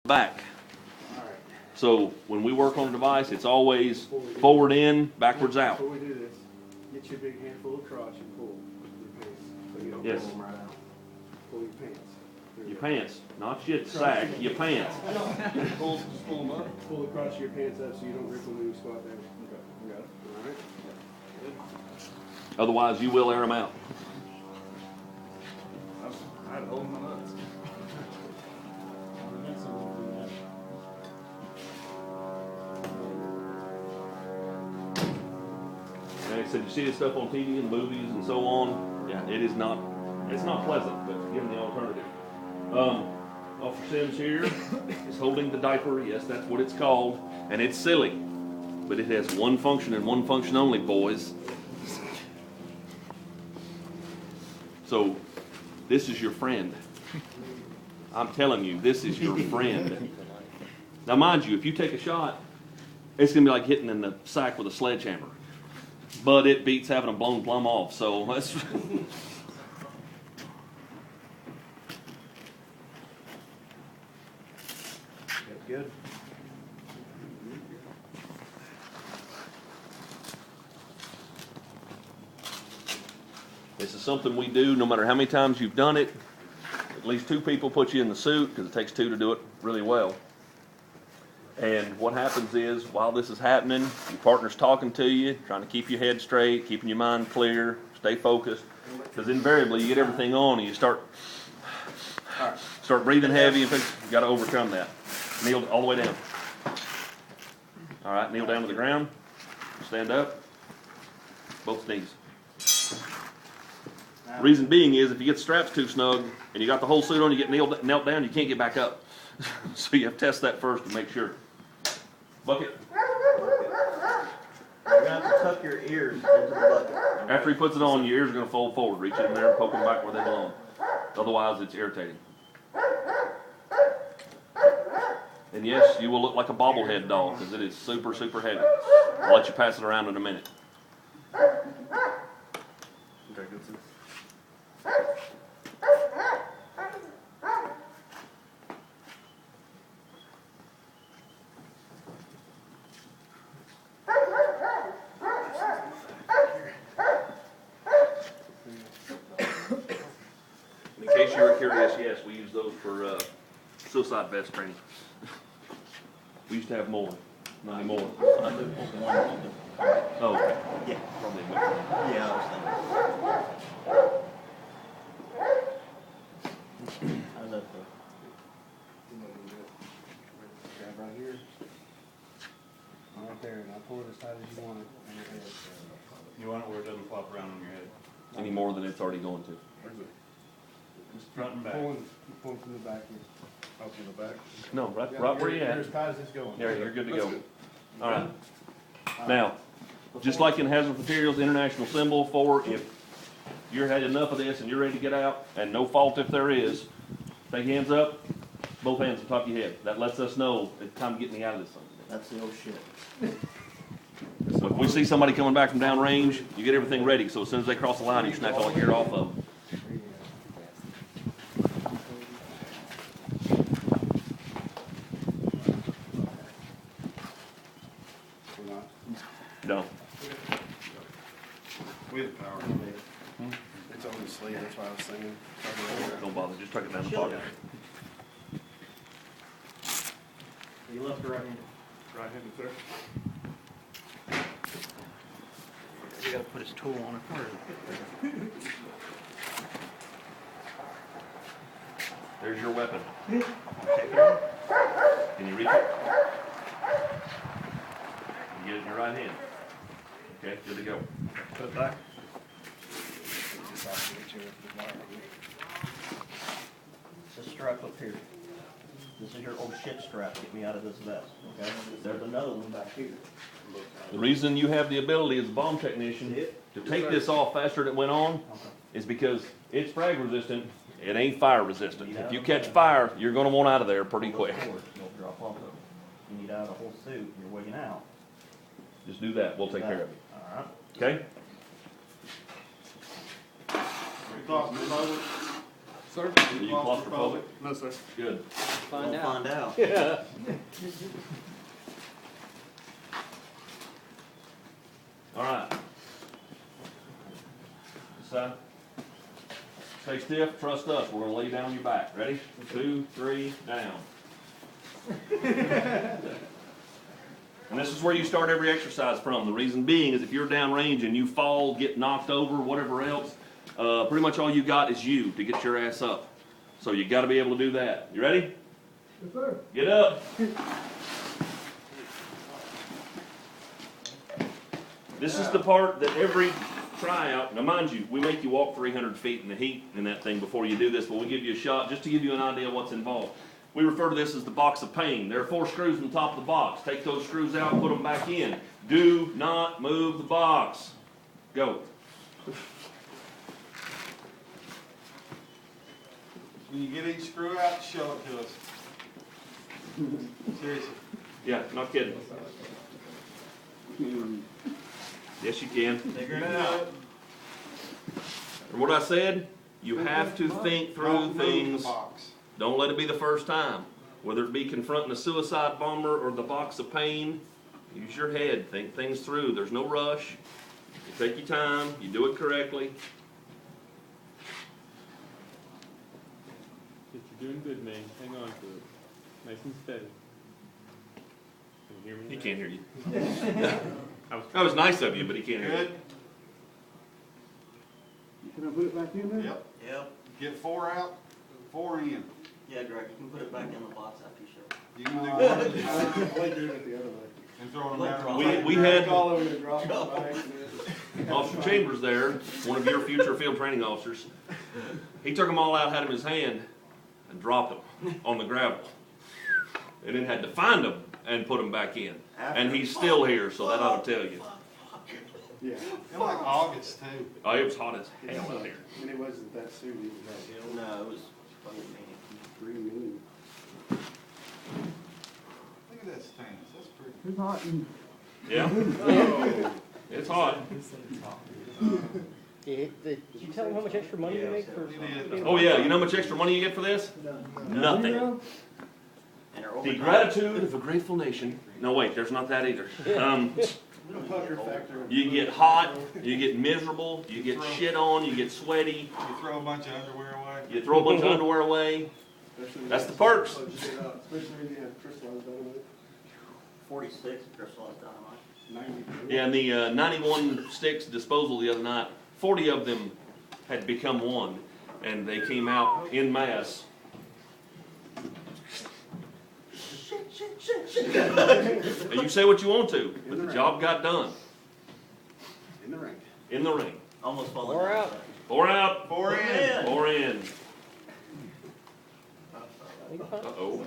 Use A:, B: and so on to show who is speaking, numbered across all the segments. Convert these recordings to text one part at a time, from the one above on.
A: back. So when we work on a device, it's always forward in, backwards out.
B: Before we do this, get you a big handful of crotch and pull your pants. So you don't
A: Yes.
B: pull them right out. Pull your pants.
A: Your pants, not your sack, your pants.
B: Pull them up. Pull the crotch of your pants up so you don't rip them when you squat down. Okay, you got it. All right. Good.
A: Otherwise, you will air them out.
B: I had to hold my nuts.
A: Like I said, you see this stuff on TV and movies and so on. Yeah, it's not pleasant, but given the alternative. Officer Sims here is holding the diaper. Yes, that's what it's called. And it's silly, but it has one function and one function only, boys. So, this is your friend. I'm telling you, this is your friend. Now, mind you, if you take a shot, it's going to be like hitting in the sack with a sledgehammer. But it beats having them blown plumb off, so that's...
B: Good.
A: This is something we do no matter how many times you've done it. At least 2 people put you in the suit because it takes 2 to do it really well. And what happens is, while this is happening, your partner's talking to you, trying to keep your head straight, keeping your mind clear, stay focused. Because invariably, you get everything on and you start breathing heavy, and you got to overcome that. Kneel all the way down. All right, kneel down to the ground. Stand up. Both knees. Reason being is, if you get the straps too snug and you got the whole suit on, you get knelt down, you can't get back up. So you have to test that first to make sure. Bucket.
C: You're going to have to tuck your ears into the bucket.
A: After he puts it on, your ears are going to fold forward. Reach in there and poke them back where they belong. Otherwise, it's irritating. And yes, you will look like a bobblehead dog because it is super, super heavy. I'll let you pass it around in a minute.
B: Okay, good.
A: In case you were curious, yes, we use those for suicide vest training. We used to have more, not anymore.
C: I do one.
A: Oh, okay.
C: Yeah.
A: Probably.
C: Yeah, I was thinking. How's that feel?
B: Grab right here. Right there, and I'll pull it as tight as you want it.
D: You want it where it doesn't flop around on your head.
A: Any more than it's already going to.
D: Where's it? Just front and back.
B: Pulling from the back here.
D: Up in the back.
A: No, right where you
B: You're
A: at.
B: as tight as it's going.
A: There, you're good to go.
D: That's good.
A: All right. Now, just like in hazardous materials, international symbol for if you're had enough of this and you're ready to get out, and no fault if there is, take your hands up, both hands on top of your head. That lets us know it's time to get me out of this thing.
C: That's the old shit.
A: So if we see somebody coming back from downrange, you get everything ready. So as soon as they cross the line, you snatch all the gear off of them. No.
B: We have the power. It's on the sleeve, that's why I was thinking.
A: Don't bother. Just tuck it down the pocket.
C: You left or right handed?
D: Right-handed, sir.
C: You gotta put his tool on it first.
A: There's your weapon.
C: Take it out.
A: Can you reach it? You get it in your right hand. Okay, good to go.
C: Put it back. It's a strap up here. This is your old shit strap. Get me out of this vest, okay? There's another one back here.
A: The reason you have the ability as a bomb technician to take this off faster than it went on is because it's frag resistant, it ain't fire resistant. If you catch fire, you're gonna want out of there pretty quick.
C: You'll drop off of it. You need out of the whole suit, you're wigging out.
A: Just do that, we'll take care of it.
C: Alright.
A: Okay?
B: So sir.
A: Are you claustrophobic?
B: No, sir.
A: Good.
C: We'll find out.
B: Yeah.
A: All right. This side. Stay stiff, trust us. We're gonna lay down your back. Ready? 2, 3, down. And this is where you start every exercise from. The reason being is if you're downrange and you fall, get knocked over, whatever else, pretty much all you got is you to get your ass up. So you got to be able to do that. You ready?
B: Yes, sir.
A: Get up. This is the part that every tryout, now mind you, we make you walk 300 feet in the heat in that thing before you do this, but we give you a shot just to give you an idea of what's involved. We refer to this as the box of pain. There are 4 screws on the top of the box. Take those screws out, put them back in. Do not move the box. Go.
D: When you get each screw out, show it to us. Seriously.
A: Yeah, not kidding. Yes, you can.
C: Figure it out.
A: And what I said, you have to think through
D: Don't move the
A: things.
D: box.
A: Don't let it be the first time. Whether it be confronting a suicide bomber or the box of pain, use your head. Think things through. There's no rush. You take your time. You do it correctly.
B: You're doing good, man. Hang on to it. Nice and steady. Can you hear me?
A: He can't hear you. That was nice of you, but he can't hear you.
D: Good?
B: Can I put it back in there?
D: Yep.
C: Yep.
D: Get 4 out, 4 in.
C: Yeah, Greg, you can put it back in the box after you show.
D: You can do one
B: I like doing it the other way.
D: and throw them out.
A: We had
B: All over the drop by accident.
A: Officer Chambers there, one of your future field training officers. He took them all out, had them in his hand, and dropped them on the gravel. And then had to find them and put them back in. And he's still here, so that ought to tell you.
B: Yeah.
D: It's like August too.
A: Oh, it was hot as hell out here.
B: And it wasn't that soon, it was that hill.
C: No, it was fucking mean.
B: Pretty mean.
D: Look at that stance. That's pretty.
B: It's hot and.
A: Yeah? It's hot.
E: Did you tell them how much extra money you make for?
D: We did.
A: Oh yeah, you know how much extra money you get for this? Nothing.
C: And our
A: The
C: overtime-
A: gratitude of a grateful nation. No wait, there's not that either.
B: Pucker factor.
A: You get hot, you get miserable, you get shit on, you get sweaty,
D: You throw a bunch of underwear away.
A: you throw a bunch of underwear away. That's the perks.
B: Especially when you have crystallized dynamite.
C: 46 crystallized dynamite.
B: 90.
A: Yeah, and the 91 sticks disposal the other night, 40 of them had become one, and they came out en masse. And you say what you want to, but the job got done
B: In the ring.
A: in the ring.
C: Almost falling
E: Four
C: down.
E: out.
A: 4 out,
D: 4 in.
C: in.
A: 4 in.
E: Think about it.
A: Uh-oh.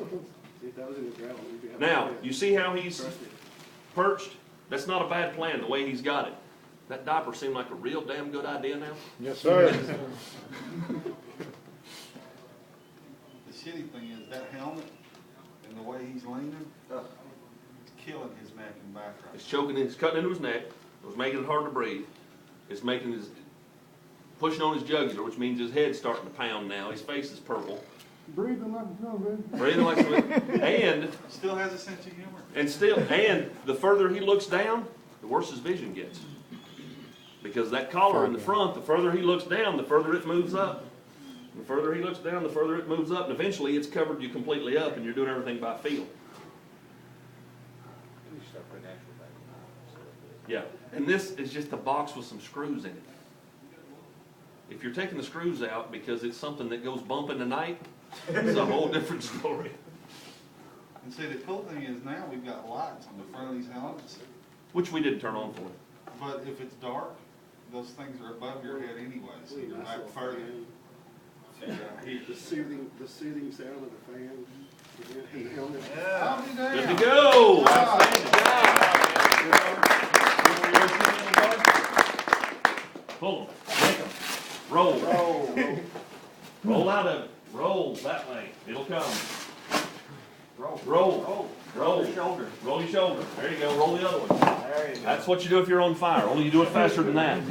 B: See, if that was in the gravel, we'd be having.
A: Now, you see how he's
B: Trust me.
A: perched? That's not a bad plan, the way he's got it. That diaper seemed like a real damn good idea now.
B: Yes, sir.
D: The shitty thing is that helmet and the way he's leaning, it's killing his neck and back right
A: It's choking, it's cutting into his neck, it's making it hard to breathe. It's making his, pushing on his jugular, which means his head's starting to pound now. His face is purple.
B: Breathing like a zombie.
A: Breathing like and
D: now. Still has a sense of humor.
A: and the further he looks down, the worse his vision gets. Because that collar in the front, the further he looks down, the further it moves up. The further he looks down, the further it moves up, and eventually it's covered you completely up, and you're doing everything by feel. Yeah, and this is just a box with some screws in it. If you're taking the screws out because it's something that goes bumping tonight, it's a whole different story.
D: And see, the cool thing is now we've got lights on the front of these helmets,
A: Which we didn't turn on for.
D: but if it's dark, those things are above your head anyway, so you're back further.
B: The soothing sound of the fan. And the helmet.
D: I'll be
A: Good
D: damned.
A: to go! Pull them, make them, roll. Roll out of it, roll that way, it'll come. Roll.
C: Roll your shoulder.
A: Roll your shoulder, there you go, roll the other one.
C: There you go.
A: That's what you do if you're on fire, only you do it faster than that.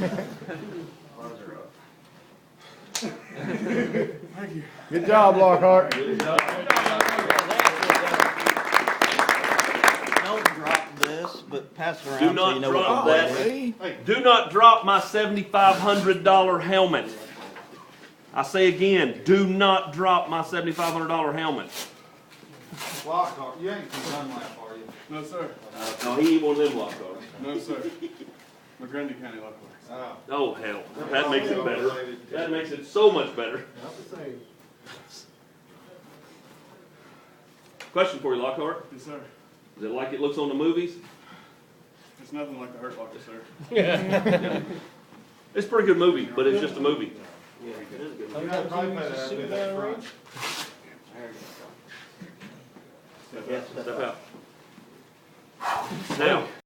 C: Buzzer up.
B: Good job, Lockhart.
C: Don't drop this, but pass it around
A: Do
C: so
A: not
C: you know
A: drop
C: what
A: that.
C: the weight is.
A: Do not drop my $7,500 helmet. I say again, do not drop my $7,500 helmet.
D: Lockhart, you ain't from Dunlap, are you?
B: No, sir.
A: No, he ain't one of them Lockharts.
B: No, sir. McGrundy County Lockhart.
D: Oh.
A: Oh, hell. That makes it better. That makes it so much better. Question for you, Lockhart.
B: Yes, sir.
A: Is it like it looks on the movies?
B: It's nothing like the Hurt Locker, sir.
A: It's a pretty good movie, but it's just a movie.
D: You gotta probably put that in the front.
C: Yes,
A: Step out. Now,